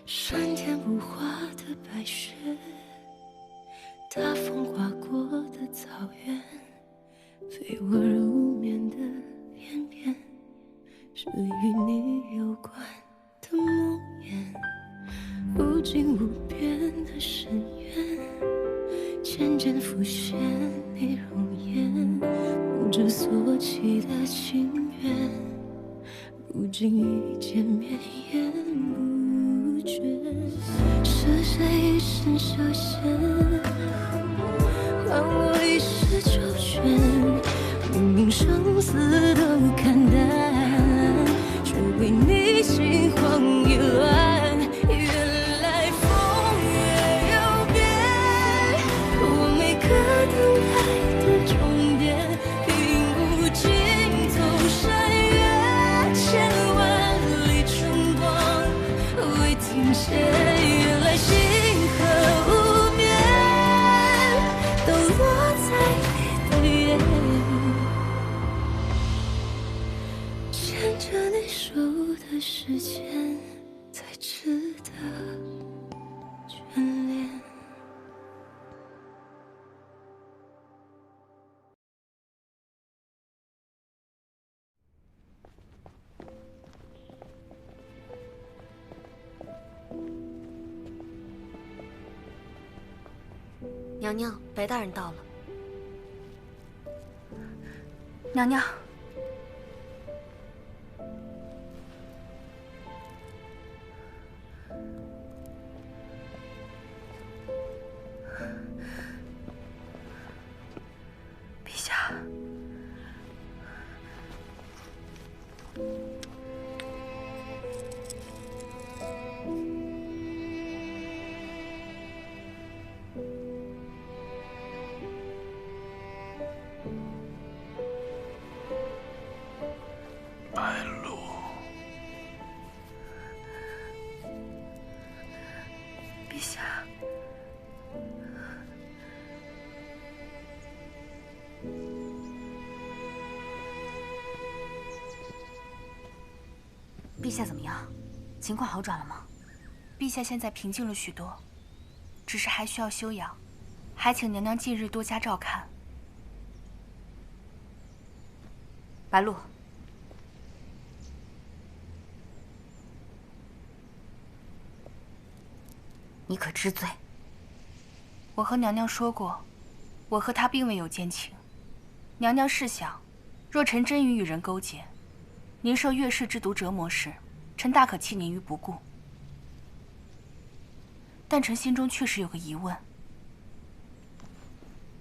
山巅无花的白雪，大风刮过的草原，飞蛾入眠的翩翩，是与你有关的梦魇，无尽无边的深渊，渐渐浮现你容颜，不知所起的情缘，如今一见绵延不绝。是谁一生修仙，换我一世周旋？明明生死都看淡，却为你心慌意乱。原来风月有变，我每个等待的终点，并不尽头山岳，千万里春光未停歇。原来星河无边，都落在你的眼，牵着你手的时间，才值得眷恋。娘娘，白大人到了。娘娘，陛下，白露，陛下，陛下怎么样？情况好转了吗？陛下现在平静了许多，只是还需要休养，还请娘娘近日多加照看。白露，你可知罪？我和娘娘说过，我和她并未有奸情。娘娘试想，若臣真与人勾结，您受月氏之毒折磨时，臣大可弃您于不顾。但臣心中确实有个疑问，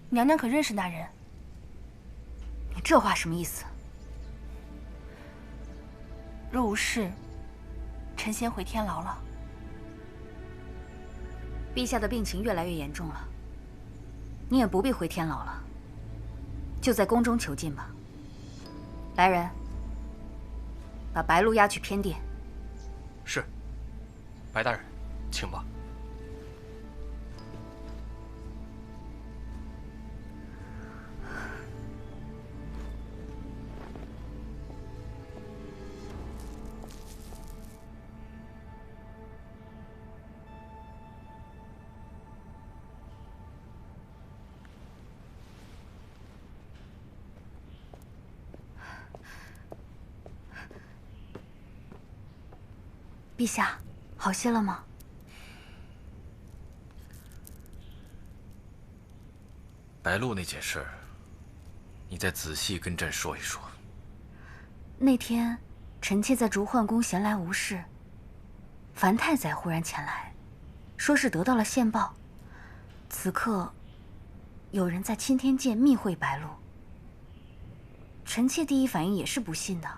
娘娘可认识那人？你这话什么意思？若无事，臣先回天牢了。陛下的病情越来越严重了，你也不必回天牢了，就在宫中囚禁吧。来人，把白露押去偏殿。是，白大人，请吧。陛下，好些了吗？白露那件事，你再仔细跟朕说一说。那天，臣妾在竹幻宫闲来无事，樊太宰忽然前来，说是得到了线报，此刻有人在钦天监密会白露。臣妾第一反应也是不信的，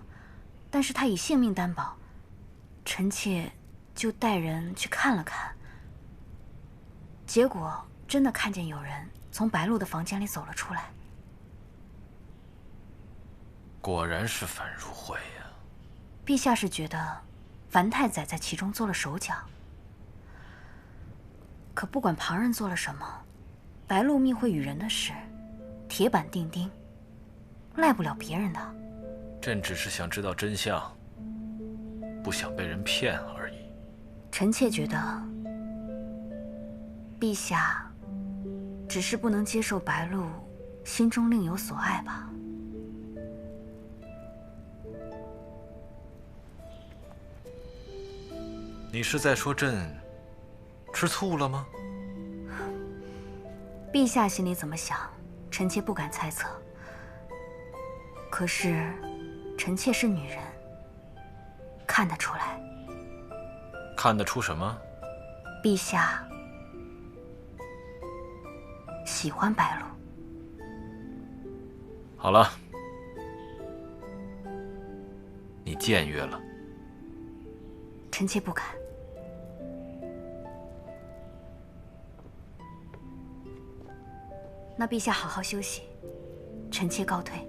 但是他以性命担保，臣妾就带人去看了看，结果真的看见有人从白露的房间里走了出来。果然是樊如慧呀。陛下是觉得樊太宰在其中做了手脚，可不管旁人做了什么，白露密会与人的事，铁板钉钉，赖不了别人的。朕只是想知道真相，不想被人骗而已。臣妾觉得，陛下只是不能接受白露心中另有所爱吧。你是在说朕吃醋了吗？陛下心里怎么想，臣妾不敢猜测。可是，臣妾是女人，看得出来。看得出什么？陛下喜欢白露。好了，你僭越了。臣妾不敢。那陛下好好休息，臣妾告退。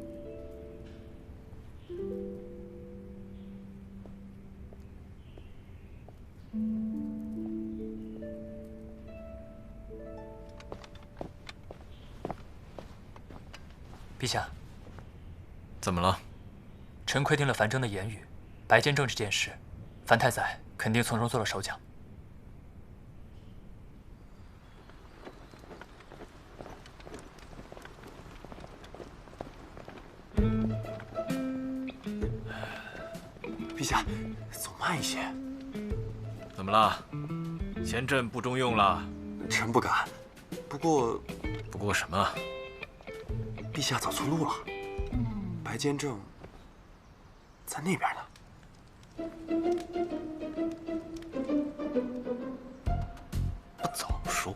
陛下，怎么了？臣窥听了樊征的言语，白监正这件事，樊太宰肯定从中做了手脚。陛下，走慢一些。怎么了？嫌朕不中用了？臣不敢。不过什么？陛下走错路了，白监正在那边呢。不早说。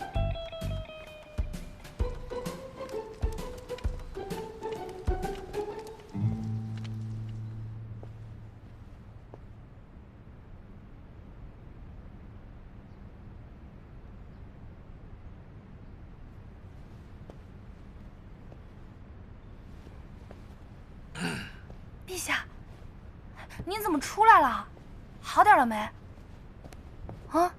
陛下，您怎么出来了？好点了没？啊？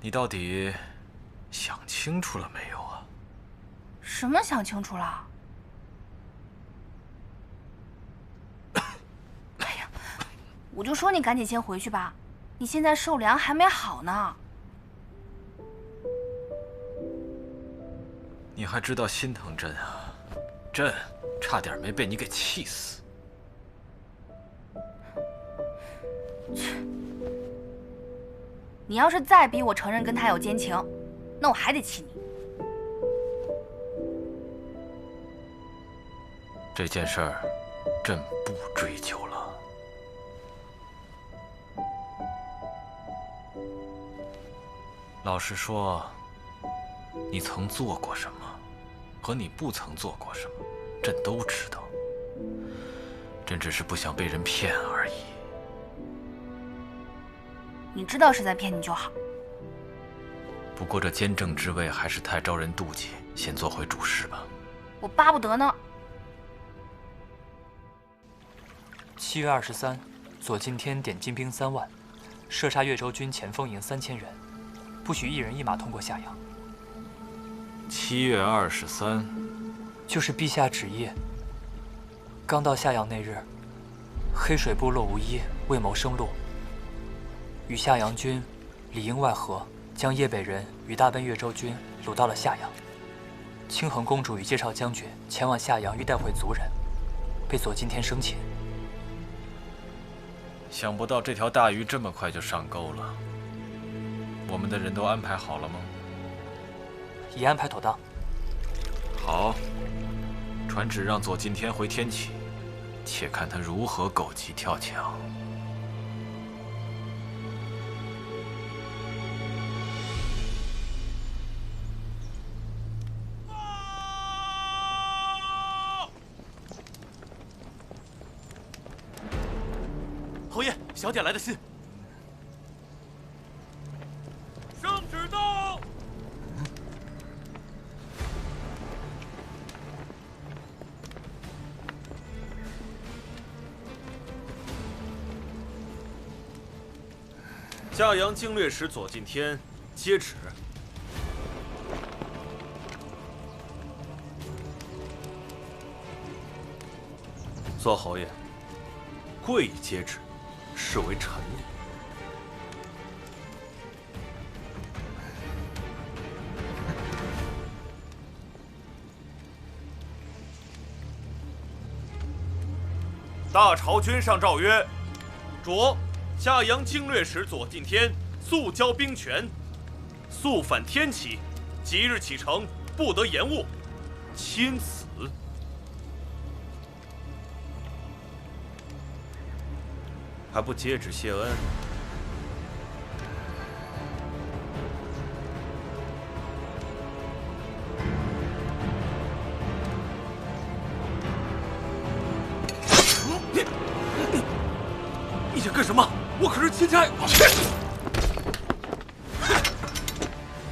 你到底想清楚了没有啊？什么想清楚了？哎呀，我就说你赶紧先回去吧，你现在受凉还没好呢。你还知道心疼朕啊？朕差点没被你给气死。你要是再逼我承认跟他有奸情，那我还得气你。这件事儿，朕不追究了。老实说，你曾做过什么，和你不曾做过什么，朕都知道。朕只是不想被人骗而已。你知道是在骗你就好。不过这监正之位还是太招人妒忌，先做回主事吧。我巴不得呢。7月23，左近天点精兵3万，射杀越州军前锋营3000人，不许一人一马通过夏阳。7月23，就是陛下旨意。刚到夏阳那日，黑水部落无一为谋生路，与夏阳军里应外合，将叶北人与大奔越州军掳到了夏阳。清衡公主与介绍将军前往夏阳欲带回族人，被左近天生擒。想不到这条大鱼这么快就上钩了。我们的人都安排好了吗？已安排妥当。好，传旨让左近天回天启，且看他如何狗急跳墙。侯爷，小姐来的信。圣旨到。夏阳经略使左近天接旨。左侯爷，贵以接旨，是为臣礼。大朝君上诏曰：着夏阳经略使左近天速交兵权，速返天启，即日启程，不得延误。钦此。还不接旨谢恩？你想干什么？我可是钦差。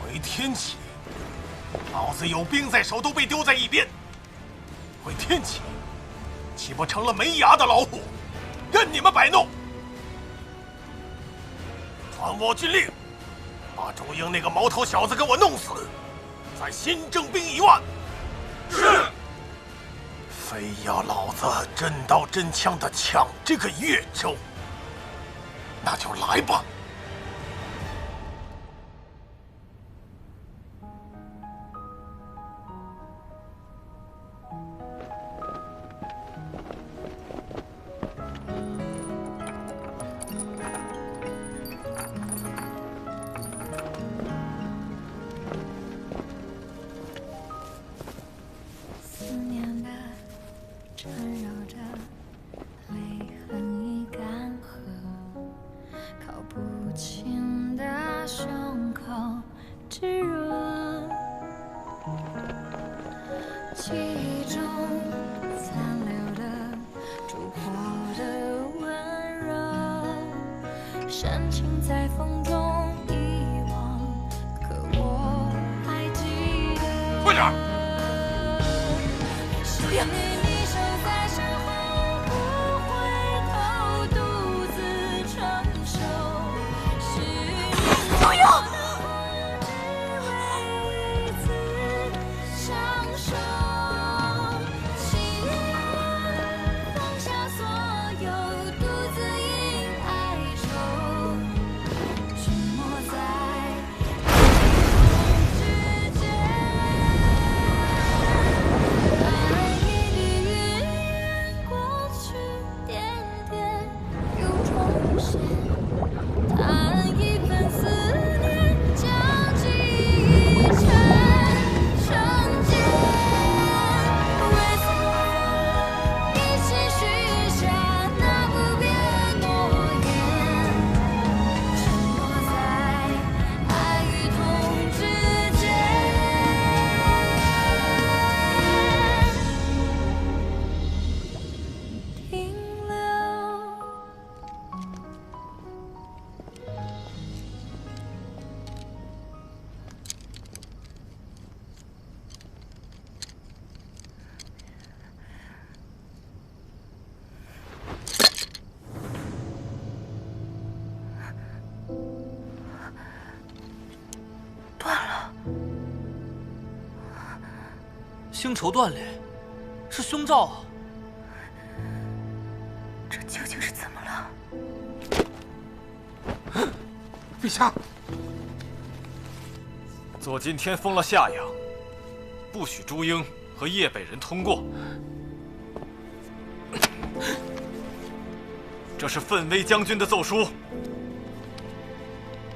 回天启，老子有兵在手都被丢在一边。回天启，岂不成了没牙的老虎？任你们摆弄！传我军令，把朱英那个毛头小子给我弄死，再新征兵1万。是。非要老子真刀真枪的抢这个越州，那就来吧。快点！星筹断裂，是凶兆啊！这究竟是怎么了？陛下，左近天封了夏阳，不许朱英和叶北人通过。这是奋威将军的奏书，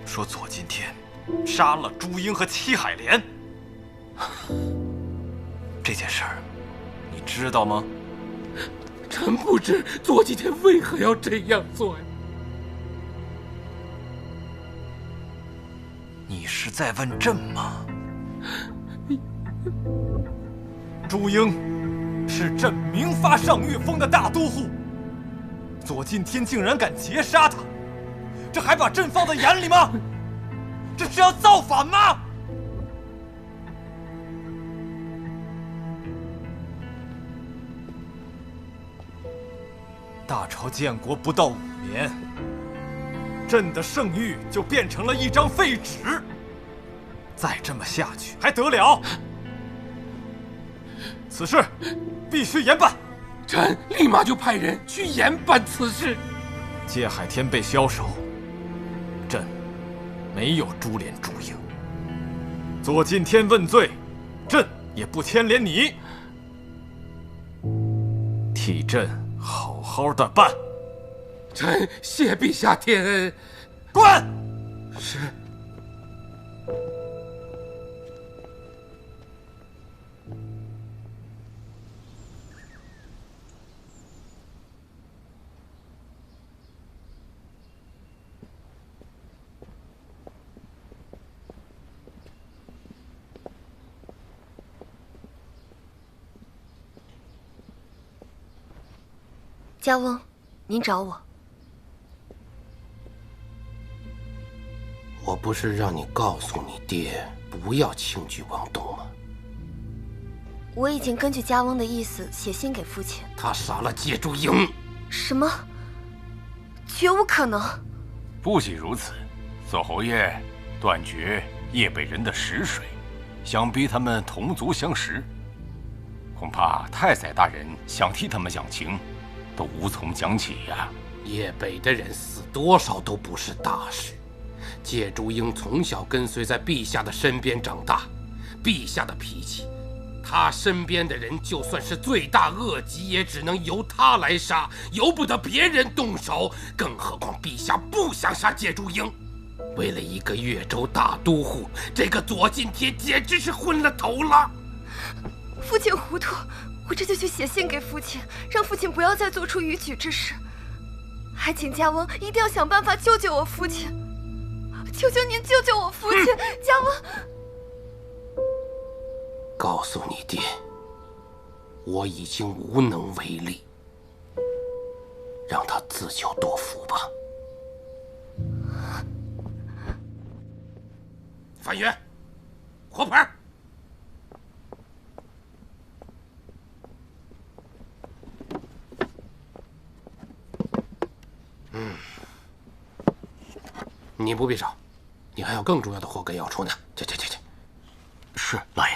说左近天杀了朱英和戚海莲。这件事儿，你知道吗？臣不知左近天为何要这样做呀？你是在问朕吗？朱英是朕明发上月封的大都护，左近天竟然敢劫杀他，这还把朕放在眼里吗？这是要造反吗？大朝建国不到5年，朕的圣谕就变成了一张废纸。再这么下去还得了？此事必须严办。臣立马就派人去严办此事。界海天被枭首，朕没有株连朱英。左近天问罪，朕也不牵连你。替朕好好的办。臣谢陛下天恩。滚！是。家翁，您找我。我不是让你告诉你爹不要轻举妄动吗？我已经根据家翁的意思写信给父亲。他杀了界主营。什么？绝无可能！不仅如此，左侯爷断绝叶北人的食水，想逼他们同族相食，恐怕太宰大人想替他们讲情，都无从讲起呀。叶北的人死多少都不是大事。界主英从小跟随在陛下的身边长大，陛下的脾气，他身边的人就算是罪大恶极，也只能由他来杀，由不得别人动手。更何况陛下不想杀界主英，为了一个越州大都护，这个左近天简直是昏了头了。父亲糊涂，我这就去写信给父亲，让父亲不要再做出逾矩之事。还请家翁一定要想办法救救我父亲，求求您救救我父亲！家翁，告诉你爹，我已经无能为力，让他自求多福吧。范远，火盆。你不必少，你还有更重要的活该要出呢。去。是，老爷。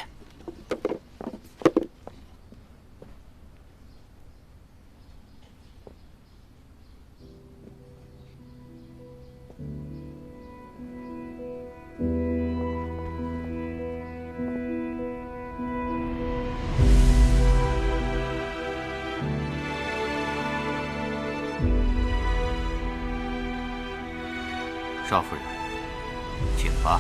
少夫人，请吧。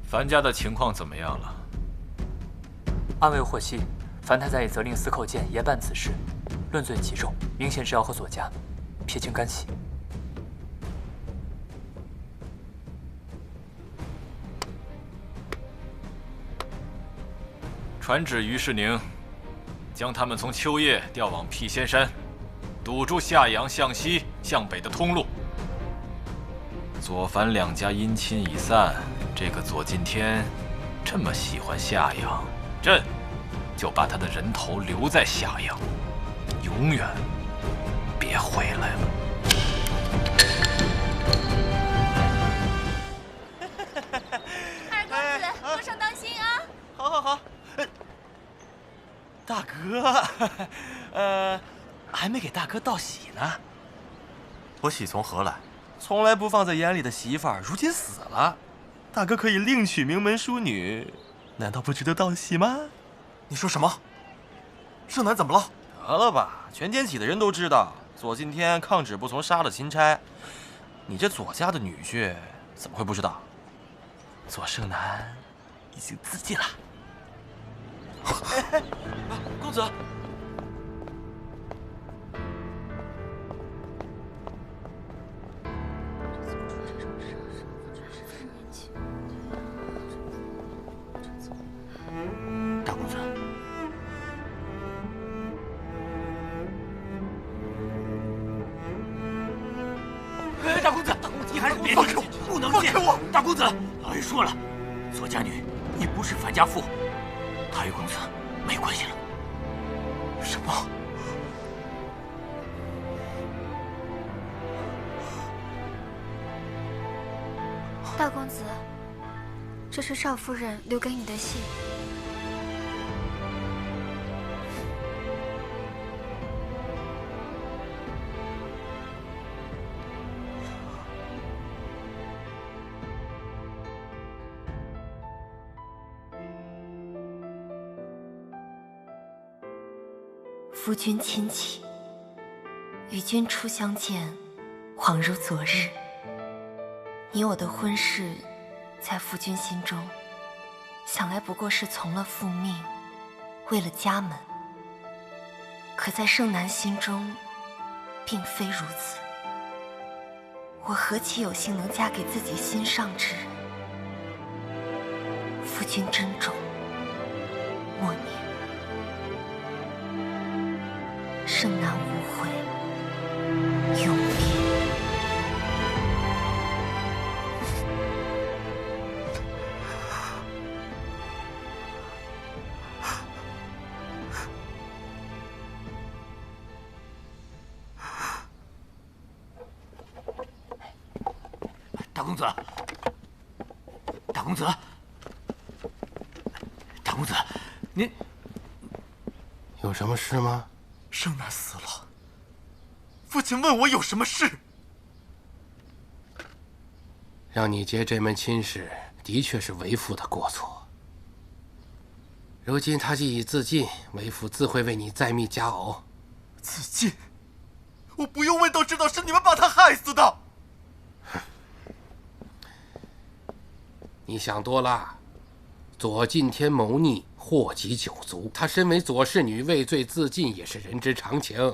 樊家的情况怎么样了？暗卫获悉，樊太宰已责令司寇监严办此事，论罪极重，明显是要和左家撇清干系。传旨于世宁，将他们从秋叶调往辟仙山，堵住夏阳向西、向北的通路。左樊两家姻亲已散，这个左近天这么喜欢夏阳，朕就把他的人头留在夏阳，永远别回来了。二公子，路上当心啊！好。大哥，还没给大哥道喜呢。我喜从何来？从来不放在眼里的媳妇儿，如今死了，大哥可以另娶名门淑女，难道不值得道喜吗？你说什么？盛南怎么了？得了吧，全天启的人都知道，左近天抗旨不从，杀了钦差。你这左家的女婿怎么会不知道？左盛南已经自尽了。公子。大公子，大公子，你还是别进去，不能进！大公子，老爷说了，左家女已不是樊家妇，他与公子没关系了。什么？大公子，这是少夫人留给你的信。夫君亲启，与君初相见，恍如昨日。你我的婚事，在夫君心中，想来不过是从了父命，为了家门。可在盛楠心中，并非如此。我何其有幸能嫁给自己心上之人。夫君珍重，默念。盛楠无悔，永别。大公子，大公子，大公子，您有什么事吗？盛楠死了，父亲问我有什么事。让你结这门亲事，的确是为父的过错。如今他既已自尽，为父自会为你再觅佳偶。自尽？我不用问都知道是你们把他害死的。你想多了。左近天谋逆，祸及九族。他身为左氏女，畏罪自尽也是人之常情。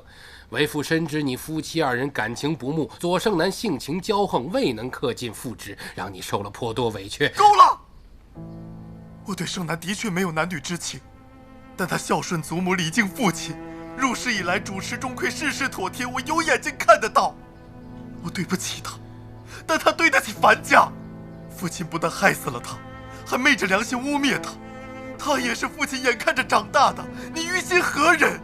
为父深知你夫妻二人感情不睦，左盛楠性情骄横，未能恪尽父职，让你受了颇多委屈。够了！我对盛楠的确没有男女之情，但他孝顺祖母，礼敬父亲，入世以来主持中馈，事事妥帖，我有眼睛看得到。我对不起他，但他对得起樊家。父亲不但害死了他，还昧着良心污蔑他。他也是父亲眼看着长大的，你于心何忍？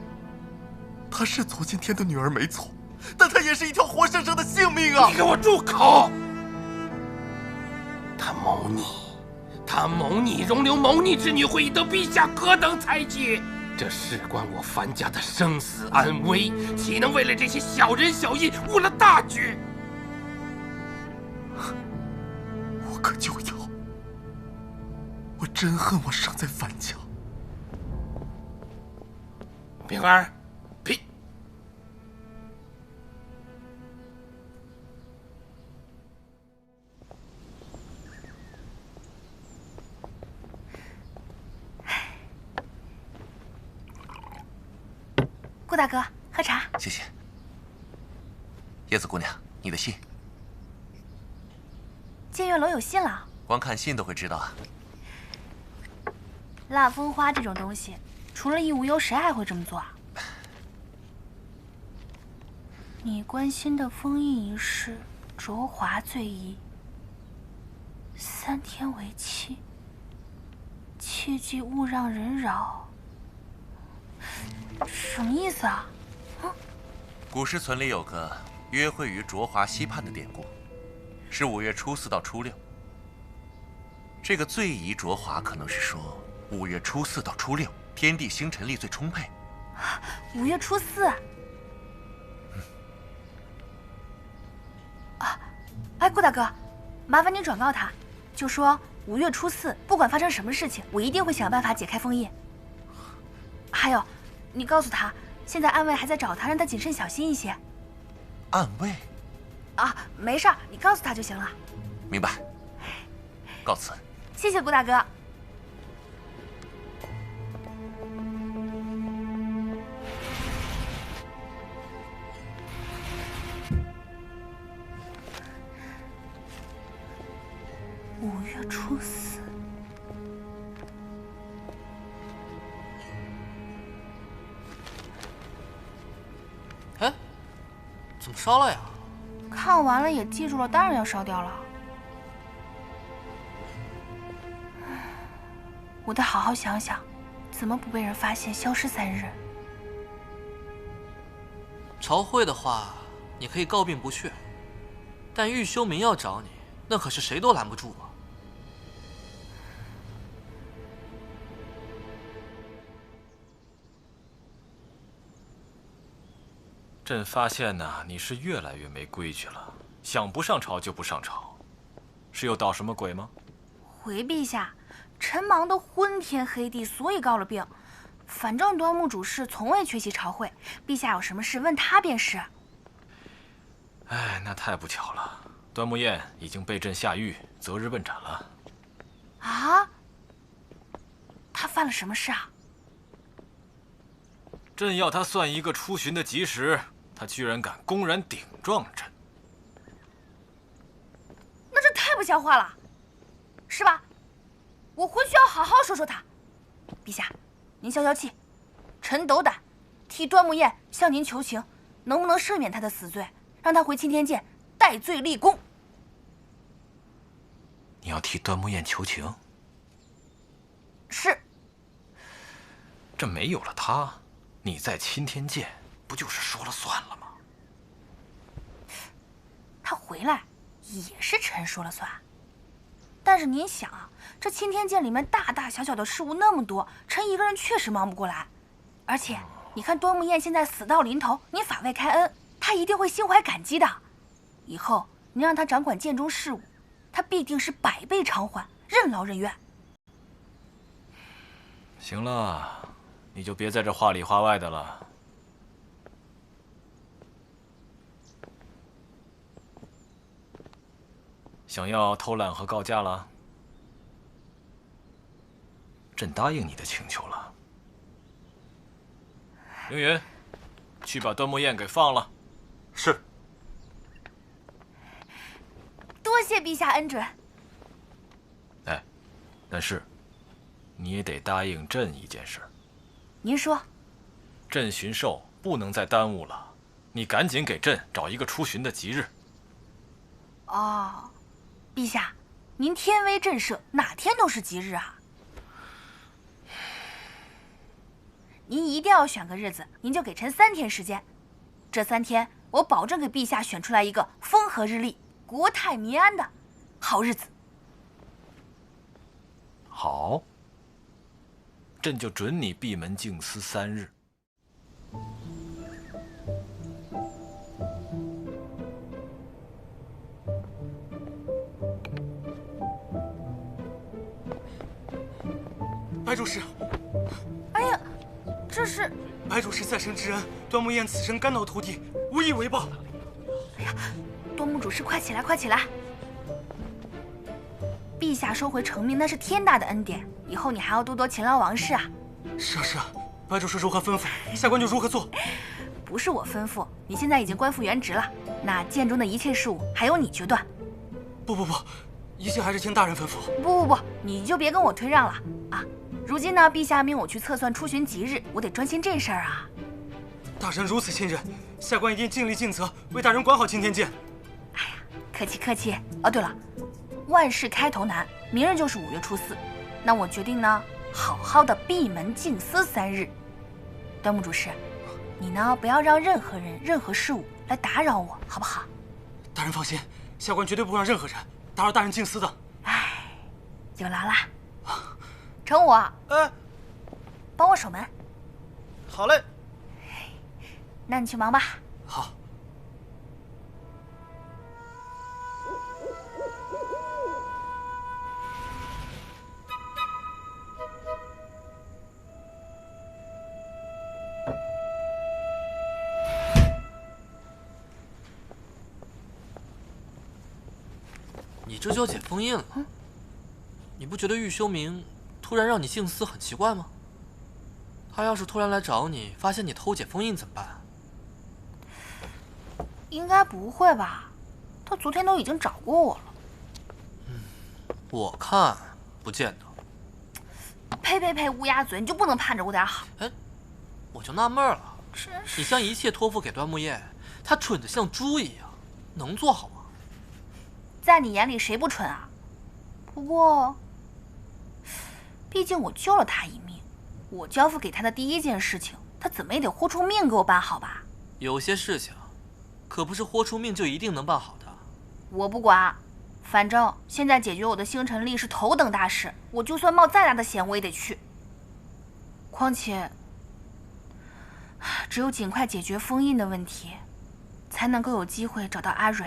她是左近天的女儿没错，但她也是一条活生生的性命啊！你给我住口！他谋逆，他谋逆，容留谋逆之女会以得陛下何等裁决？这事关我樊家的生死安危，岂能为了这些小人小义误了大局？我可就要！我真恨我生在樊家。冰儿，呸！顾大哥，喝茶。谢谢。叶子姑娘，你的信。剑月楼有信了？光看信都会知道啊。蜡封花这种东西，除了易无忧，谁还会这么做啊？你关心的封印一事，卓华最疑。3天为期，切记勿让人扰。什么意思啊？古诗存里有个约会于卓华溪畔的典故，是5月初4到初6。这个最宜卓华，可能是说5月初4到初6，天地星辰力最充沛。5月初4。啊，哎，顾大哥，麻烦您转告他，就说5月初4，不管发生什么事情，我一定会想办法解开封印。还有，你告诉他，现在暗卫还在找他，让他谨慎小心一些。暗卫？啊，没事儿，你告诉他就行了。明白。告辞。谢谢顾大哥。5月初4。哎，怎么烧了呀？看完了也记住了，当然要烧掉了。我得好好想想，怎么不被人发现消失3日。朝会的话，你可以告病不去，但玉修明要找你，那可是谁都拦不住啊。朕发现呐，你是越来越没规矩了，想不上朝就不上朝，是又捣什么鬼吗？回陛下，臣忙得昏天黑地，所以告了病。反正端木主事从未缺席朝会，陛下有什么事问他便是。哎，那太不巧了，端木谚已经被朕下狱，择日问斩了。啊？他犯了什么事啊？朕要他算一个出巡的吉时，他居然敢公然顶撞朕，那这太不像话了，是吧？我回去要好好说说他。陛下，您消消气，臣斗胆替端木谚向您求情，能不能赦免他的死罪，让他回钦天监戴罪立功？你要替端木谚求情？是。这没有了他，你在钦天监不就是说了算了吗？他回来也是臣说了算。但是您想啊，这钦天监里面大大小小的事务那么多，臣一个人确实忙不过来。而且你看端木谚现在死到临头，您法外开恩，他一定会心怀感激的。以后您让他掌管监中事务，他必定是百倍偿还，任劳任怨。行了，你就别在这话里话外的了。想要偷懒和告假了？朕答应你的请求了。凌云，去把端木谚给放了。是。多谢陛下恩准。哎，但是你也得答应朕一件事。您说。朕巡狩不能再耽误了，你赶紧给朕找一个出巡的吉日。哦。陛下，您天威震慑，哪天都是吉日啊！您一定要选个日子，您就给臣3天时间。这3天，我保证给陛下选出来一个风和日丽、国泰民安的好日子。好，朕就准你闭门静思3日。白主事，哎呀，这是白主事在生之恩，端木谚此生肝脑涂地，无以为报。哎呀，端木主事，快起来，快起来！陛下收回成命，那是天大的恩典，以后你还要多多勤劳王事啊。是啊是啊，白主事如何吩咐，下官就如何做。不是我吩咐，你现在已经官复原职了，那监中的一切事务还由你决断。不，一切还是听大人吩咐。不，你就别跟我推让了啊！如今呢，陛下命我去测算出巡吉日，我得专心这事儿啊。大人如此信任，下官一定尽力尽责，为大人管好钦天监。哎呀，客气客气。哦，对了，万事开头难，明日就是5月初4，那我决定呢，好好的闭门静思3日。端木主事，你呢不要让任何人、任何事物来打扰我，好不好？大人放心，下官绝对不会让任何人打扰大人静思的。哎，有劳啦。成武，帮我守门。好嘞。那你去忙吧。好。你这就解封印了。你不觉得玉修明突然让你静思很奇怪吗？他要是突然来找你，发现你偷解封印怎么办？应该不会吧？他昨天都已经找过我了。我看不见得。呸！乌鸦嘴，你就不能盼着我点好？哎，我就纳闷了，你将一切托付给端木谚，他蠢得像猪一样，能做好吗？在你眼里谁不蠢啊？不过，毕竟我救了他一命，我交付给他的第一件事情，他怎么也得豁出命给我办好吧？有些事情，可不是豁出命就一定能办好的。我不管，反正现在解决我的星辰力是头等大事，我就算冒再大的险我也得去。况且，只有尽快解决封印的问题，才能够有机会找到阿蕊。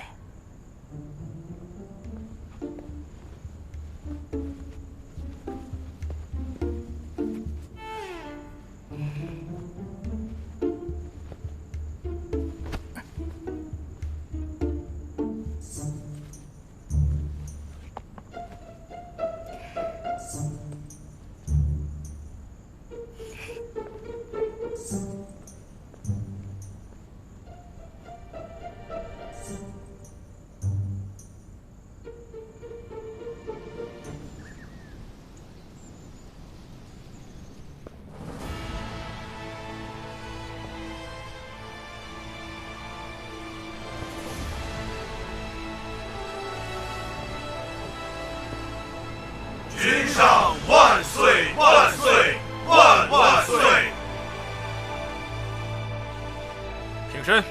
君上万岁万岁万万岁！平身。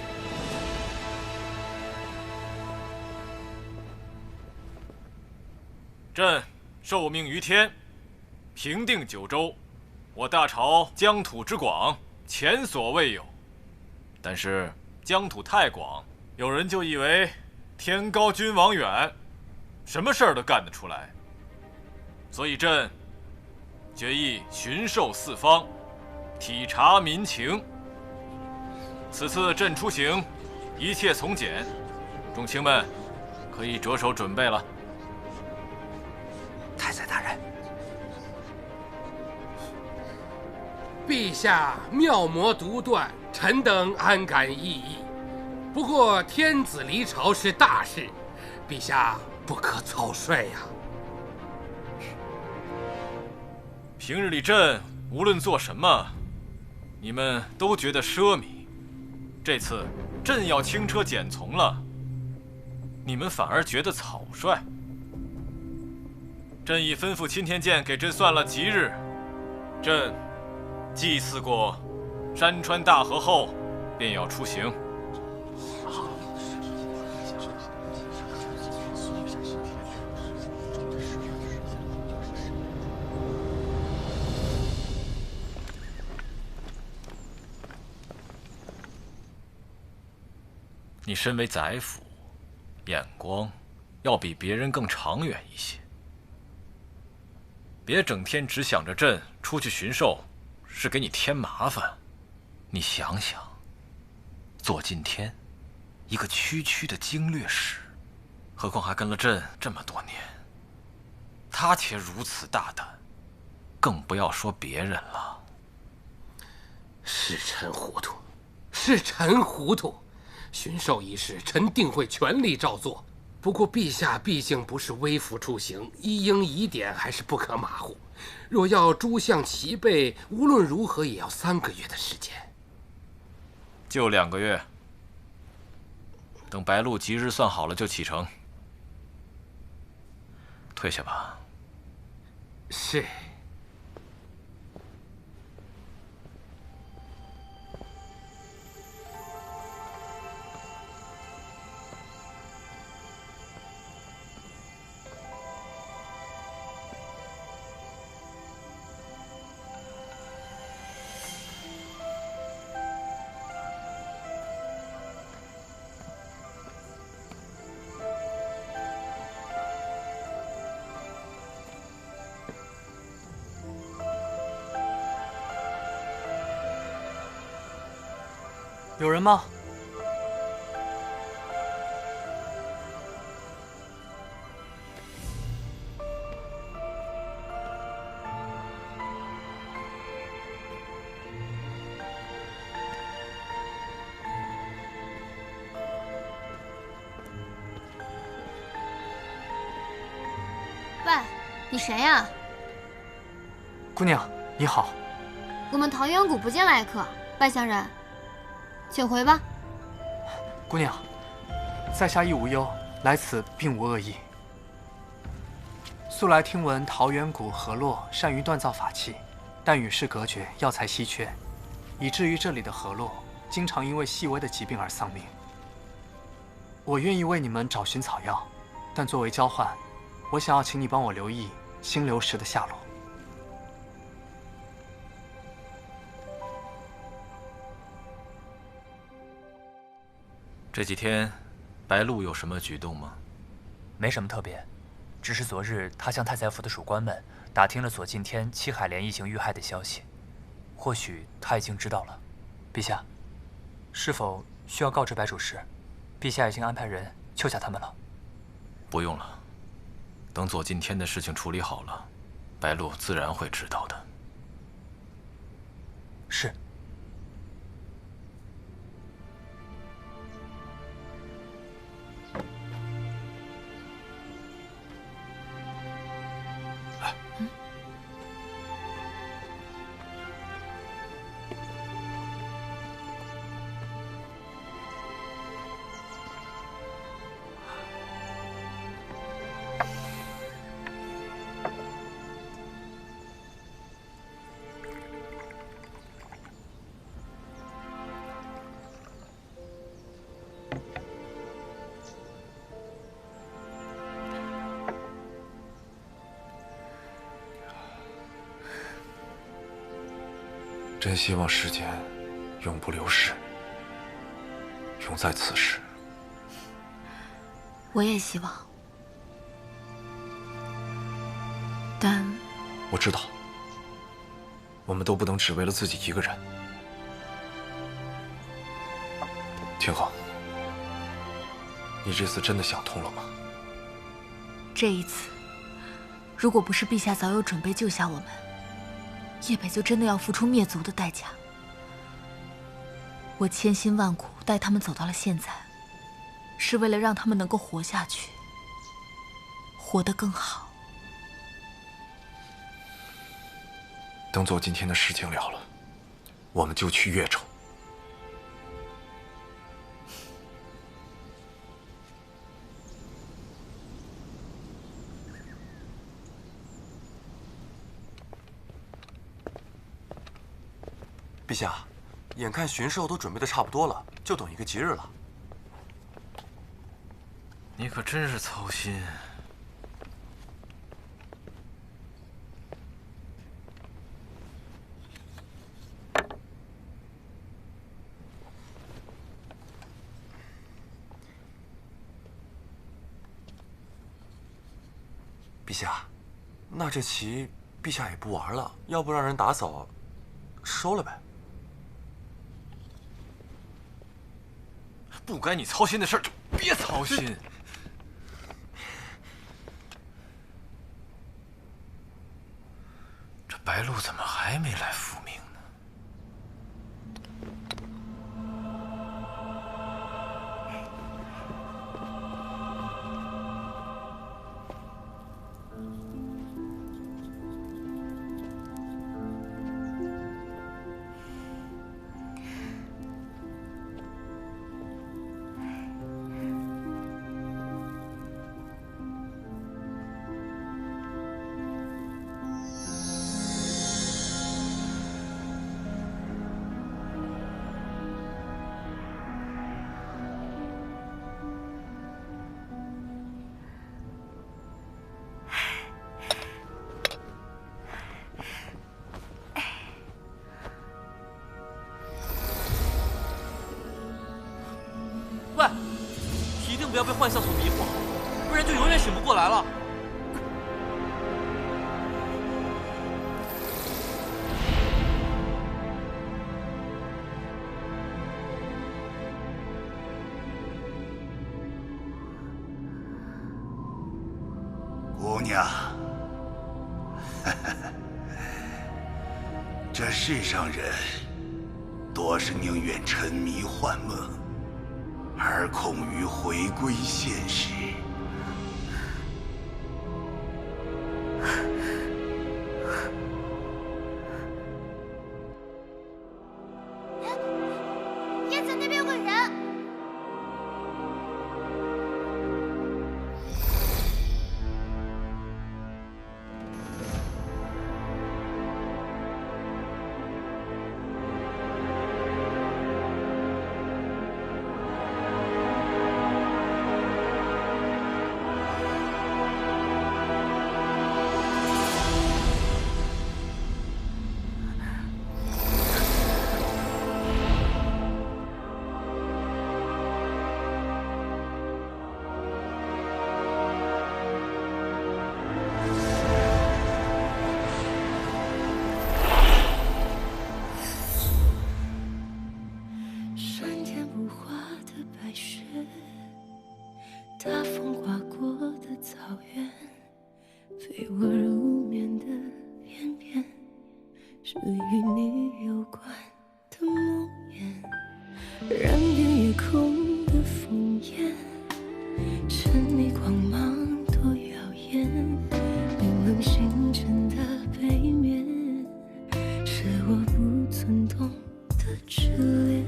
朕受命于天，平定九州，我大朝疆土之广，前所未有。但是疆土太广，有人就以为天高君王远，什么事儿都干得出来。所以朕决议巡狩四方，体察民情。此次朕出行，一切从简，众卿们可以着手准备了。太宰大人，陛下妙魔独断，臣等安感异议。不过天子离朝是大事，陛下不可草率呀。平日里朕无论做什么，你们都觉得奢靡。这次朕要轻车简从了，你们反而觉得草率。朕已吩咐钦天监给朕算了吉日，朕祭祀过山川大河后，便要出行。你身为宰辅，眼光要比别人更长远一些。别整天只想着朕出去巡狩是给你添麻烦。你想想，做今天一个区区的经略使，何况还跟了朕这么多年，他且如此大胆，更不要说别人了。是臣糊涂，是臣糊涂。巡狩一事，臣定会全力照做。不过陛下毕竟不是微服出行，一应疑点还是不可马虎。若要诸项齐备，无论如何也要3个月的时间。就2个月，等白露吉日算好了就启程。退下吧。是。有人吗？喂，你谁呀？姑娘，你好。我们桃源谷不见来客，外乡人。请回吧，姑娘，在下亦无忧，来此并无恶意。素来听闻桃源谷河洛善于锻造法器，但与世隔绝，药材稀缺，以至于这里的河洛经常因为细微的疾病而丧命。我愿意为你们找寻草药，但作为交换，我想要请你帮我留意星流石的下落。这几天，白鹿有什么举动吗？没什么特别，只是昨日他向太宰府的属官们打听了左近天七海莲一行遇害的消息，或许他已经知道了。陛下，是否需要告知白主事，陛下已经安排人救下他们了？不用了，等左近天的事情处理好了，白鹿自然会知道的。是。真希望时间永不流逝，永在此时。我也希望，但我知道，我们都不能只为了自己一个人。天后，你这次真的想通了吗？这一次，如果不是陛下早有准备救下我们，叶北就真的要付出灭族的代价。我千辛万苦带他们走到了现在，是为了让他们能够活下去，活得更好。等左近天的事情了了，我们就去越州。陛下，眼看巡狩都准备的差不多了，就等一个吉日了。你可真是操心。陛下，那这棋陛下也不玩了，要不让人打扫，收了呗。不该你操心的事儿就别操心。这白鹿怎么还没来复命呢？喂，一定不要被幻象所迷惑，不然就永远醒不过来了。姑娘，这世上人多是宁愿沉迷幻梦，而恐于回归现实。叶子那边有个人。味无眠的片片，是与你有关的梦魇，染遍夜空的烽烟，是你光芒多耀眼，冰冷星辰的背面，是我不曾懂的炽烈，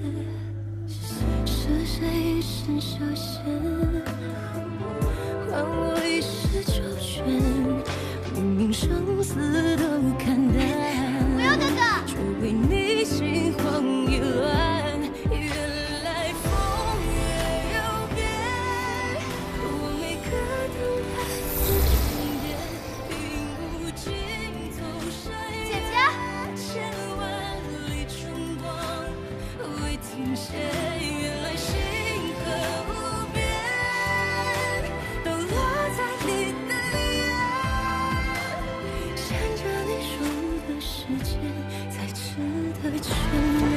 是谁一生涉险，换我一世周旋，明明生死都看淡，不要哥哥，却为你心慌意乱。原来风月有变，我每个等待的终点，并不尽头闪姐耀，千万里春光未停歇。原来星河无边，都落在你的眼，牵着你手的时间才值得眷恋。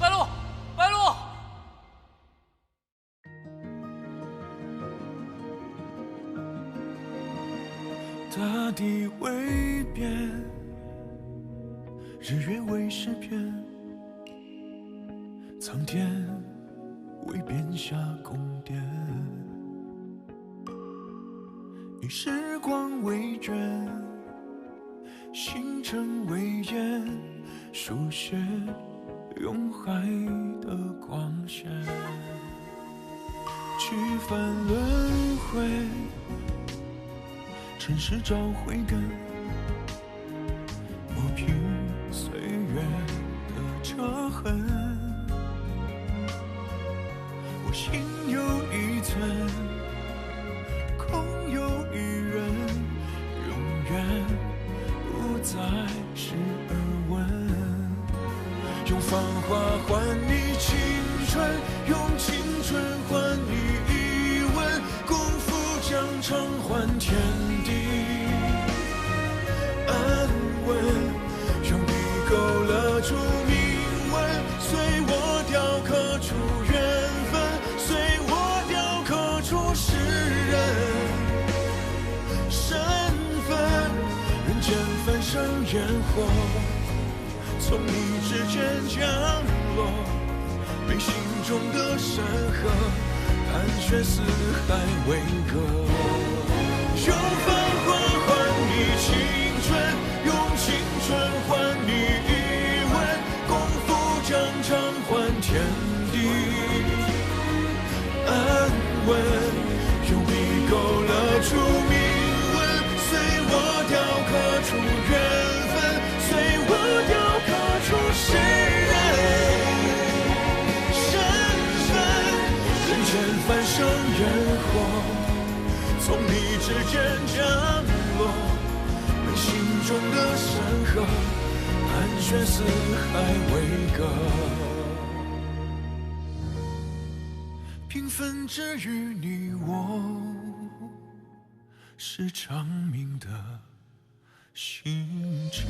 白鹿，白鹿！大地未变，日月未诗篇，苍天未变下宫殿，以时光为卷，星辰为烟，书写永海的光线，去翻轮回，尘世找慧根，磨平岁月的折痕。我心有一寸，空有一人，永远不再是耳闻。用繁华换你青春，用青春换你一吻，功夫将偿还天地安稳。用笔勾勒出铭文，随我雕刻出缘分，随我雕刻出诗人身份。人间翻生烟火，从你指尖降落，被心中的山河盘旋四海为歌。用繁华换你青春，用青春换你一吻，功夫将偿还天地安稳。用笔勾勒出铭文，随我雕刻出缘分，随我雕刻出诗人身份。人间翻生烟火，从你指尖降落，被心中的山河盘旋四海为歌。缤纷之于你我，是长明的星辰。